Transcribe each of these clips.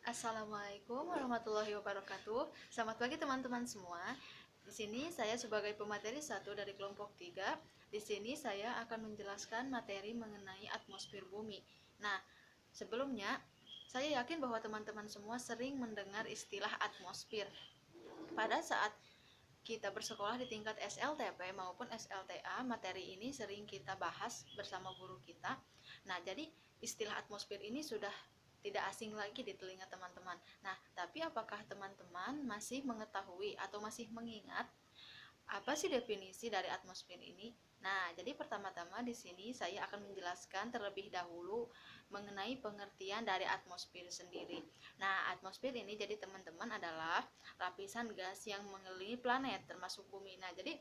Assalamualaikum warahmatullahi wabarakatuh. Selamat pagi teman-teman semua. Di sini saya sebagai pemateri satu dari kelompok 3. Di sini saya akan menjelaskan materi mengenai atmosfer bumi. Nah, sebelumnya saya yakin bahwa teman-teman semua sering mendengar istilah atmosfer. Pada saat kita bersekolah di tingkat SLTP maupun SLTA, materi ini sering kita bahas bersama guru kita. Nah, jadi istilah atmosfer ini sudah tidak asing lagi di telinga teman-teman. Nah, tapi apakah teman-teman masih mengetahui atau masih mengingat apa sih definisi dari atmosfer ini? Nah, jadi pertama-tama di sini saya akan menjelaskan terlebih dahulu mengenai pengertian dari atmosfer sendiri. Nah, atmosfer ini jadi teman-teman adalah lapisan gas yang mengelilingi planet termasuk bumi. Nah, jadi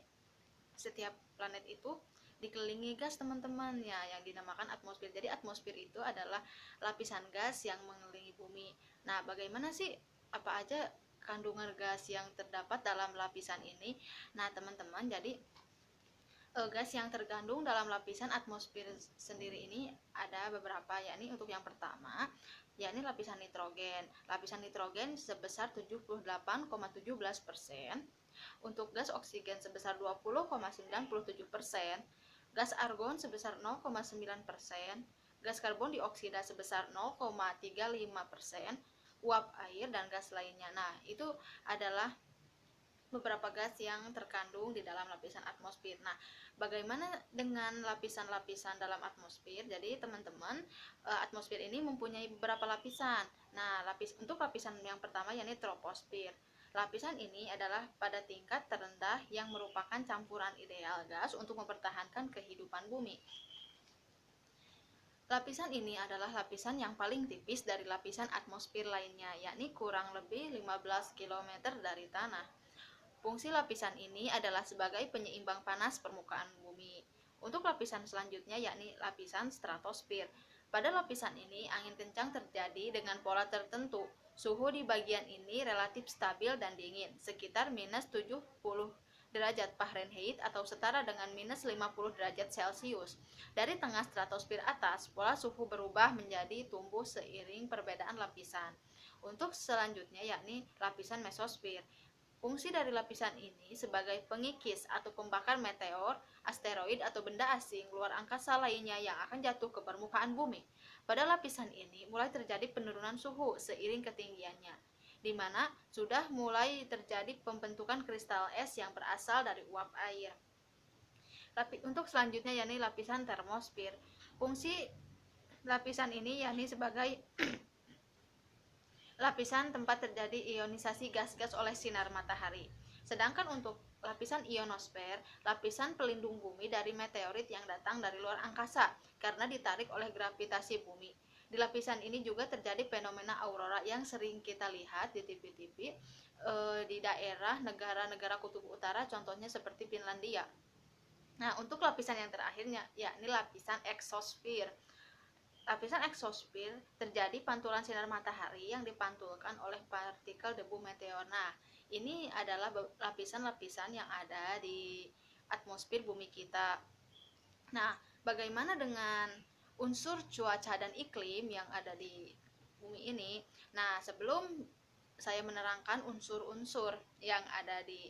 setiap planet itu dikelilingi gas teman-teman ya yang dinamakan atmosfer. Jadi atmosfer itu adalah lapisan gas yang mengelilingi bumi. Nah, bagaimana sih apa aja kandungan gas yang terdapat dalam lapisan ini? Nah, teman-teman, jadi gas yang terkandung dalam lapisan atmosfer sendiri ini ada beberapa, yakni untuk yang pertama yakni lapisan nitrogen. Lapisan nitrogen sebesar 78,17%, untuk gas oksigen sebesar 20,97%, gas argon sebesar 0,9%, gas karbon dioksida sebesar 0,35%, uap air dan gas lainnya. Nah, itu adalah beberapa gas yang terkandung di dalam lapisan atmosfer. Nah, bagaimana dengan lapisan-lapisan dalam atmosfer? Jadi, teman-teman, atmosfer ini mempunyai beberapa lapisan. Nah, untuk lapisan yang pertama yakni troposfer. Lapisan ini adalah pada tingkat terendah yang merupakan campuran ideal gas untuk mempertahankan kehidupan bumi. Lapisan ini adalah lapisan yang paling tipis dari lapisan atmosfer lainnya, yakni kurang lebih 15 km dari tanah. Fungsi lapisan ini adalah sebagai penyeimbang panas permukaan bumi. Untuk lapisan selanjutnya yakni lapisan stratosfer. Pada lapisan ini angin kencang terjadi dengan pola tertentu. Suhu di bagian ini relatif stabil dan dingin, sekitar minus 70 derajat Fahrenheit atau setara dengan minus 50 derajat Celcius. Dari tengah stratosfer atas, pola suhu berubah menjadi tumbuh seiring perbedaan lapisan. Untuk selanjutnya yakni lapisan mesosfer. Fungsi dari lapisan ini sebagai pengikis atau pembakar meteor, asteroid atau benda asing luar angkasa lainnya yang akan jatuh ke permukaan bumi. Pada lapisan ini mulai terjadi penurunan suhu seiring ketinggiannya, di mana sudah mulai terjadi pembentukan kristal es yang berasal dari uap air. Untuk selanjutnya yakni lapisan termosfer. Fungsi lapisan ini yakni sebagai lapisan tempat terjadi ionisasi gas-gas oleh sinar matahari. Sedangkan untuk lapisan ionosfer, lapisan pelindung bumi dari meteorit yang datang dari luar angkasa karena ditarik oleh gravitasi bumi. Di lapisan ini juga terjadi fenomena aurora yang sering kita lihat di TV-TV di daerah negara-negara kutub utara, contohnya seperti Finlandia. Nah, untuk lapisan yang terakhirnya yakni lapisan eksosfer. Lapisan eksosfer terjadi pantulan sinar matahari yang dipantulkan oleh partikel debu meteor. Nah, ini adalah lapisan-lapisan yang ada di atmosfer bumi kita. Nah, bagaimana dengan unsur cuaca dan iklim yang ada di bumi ini? Nah, sebelum saya menerangkan unsur-unsur yang ada di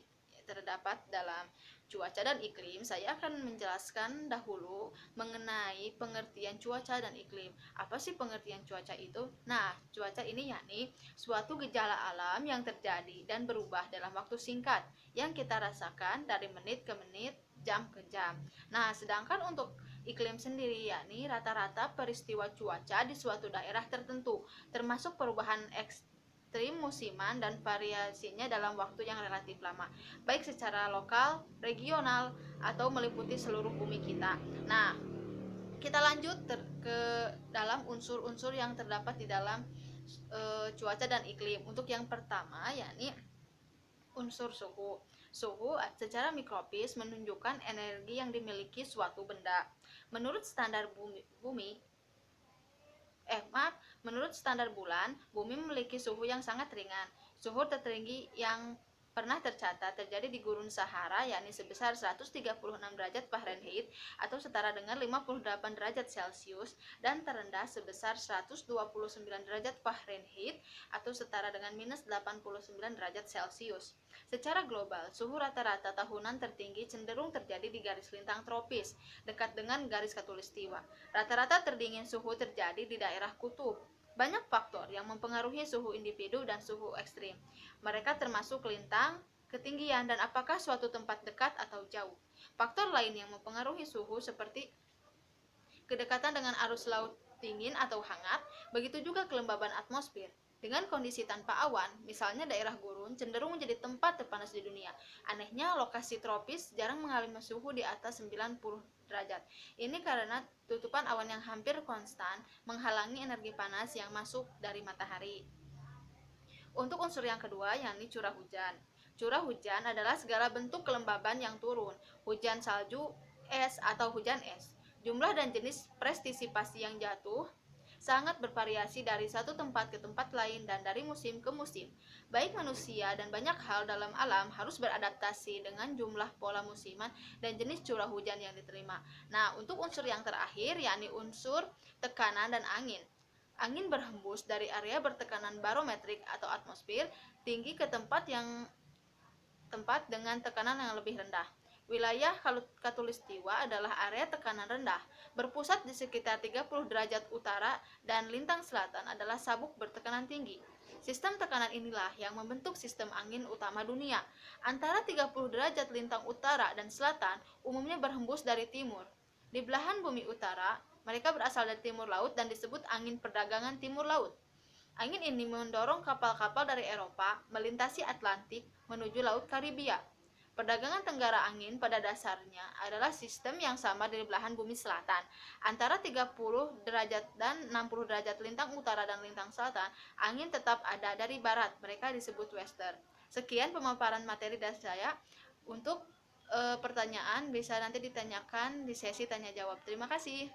terdapat dalam cuaca dan iklim, saya akan menjelaskan dahulu mengenai pengertian cuaca dan iklim. Apa sih pengertian cuaca itu? Nah, cuaca ini yakni suatu gejala alam yang terjadi dan berubah dalam waktu singkat yang kita rasakan dari menit ke menit, jam ke jam. Nah, sedangkan untuk iklim sendiri yakni rata-rata peristiwa cuaca di suatu daerah tertentu, termasuk perubahan ekstrim musiman dan variasinya dalam waktu yang relatif lama, baik secara lokal, regional, atau meliputi seluruh bumi kita. Nah, kita lanjut ke dalam unsur-unsur yang terdapat di dalam cuaca dan iklim. Untuk yang pertama yakni unsur suhu. Suhu secara mikrobis menunjukkan energi yang dimiliki suatu benda. Menurut standar bumi menurut standar bulan, bumi memiliki suhu yang sangat ringan. Suhu tertinggi yang pernah tercatat terjadi di Gurun Sahara, yakni sebesar 136 derajat Fahrenheit atau setara dengan 58 derajat Celcius, dan terendah sebesar 129 derajat Fahrenheit atau setara dengan minus 89 derajat Celcius. Secara global, suhu rata-rata tahunan tertinggi cenderung terjadi di garis lintang tropis, dekat dengan garis khatulistiwa. Rata-rata terdingin suhu terjadi di daerah kutub. Banyak faktor yang mempengaruhi suhu individu dan suhu ekstrim. Mereka termasuk lintang, ketinggian, dan apakah suatu tempat dekat atau jauh. Faktor lain yang mempengaruhi suhu seperti kedekatan dengan arus laut dingin atau hangat, begitu juga kelembaban atmosfer. Dengan kondisi tanpa awan, misalnya daerah gurun, cenderung menjadi tempat terpanas di dunia. Anehnya, lokasi tropis jarang mengalami suhu di atas 90 derajat. Ini karena tutupan awan yang hampir konstan menghalangi energi panas yang masuk dari matahari. Untuk unsur yang kedua, yakni curah hujan. Curah hujan adalah segala bentuk kelembaban yang turun, hujan salju, es, atau hujan es. Jumlah dan jenis prestisipasi yang jatuh sangat bervariasi dari satu tempat ke tempat lain dan dari musim ke musim. Baik manusia dan banyak hal dalam alam harus beradaptasi dengan jumlah pola musiman dan jenis curah hujan yang diterima. Nah, untuk unsur yang terakhir, yakni unsur tekanan dan angin. Angin berhembus dari area bertekanan barometrik atau atmosfer tinggi ke tempat dengan tekanan yang lebih rendah. Wilayah khatulistiwa adalah area tekanan rendah, berpusat di sekitar 30 derajat utara, dan lintang selatan adalah sabuk bertekanan tinggi. Sistem tekanan inilah yang membentuk sistem angin utama dunia. Antara 30 derajat lintang utara dan selatan umumnya berhembus dari timur. Di belahan bumi utara, mereka berasal dari timur laut dan disebut angin perdagangan timur laut. Angin ini mendorong kapal-kapal dari Eropa melintasi Atlantik menuju Laut Karibia. Perdagangan tenggara angin pada dasarnya adalah sistem yang sama di belahan bumi selatan. Antara 30 derajat dan 60 derajat lintang utara dan lintang selatan, angin tetap ada dari barat. Mereka disebut wester. Sekian pemaparan materi dari saya. Untuk pertanyaan bisa nanti ditanyakan di sesi tanya jawab. Terima kasih.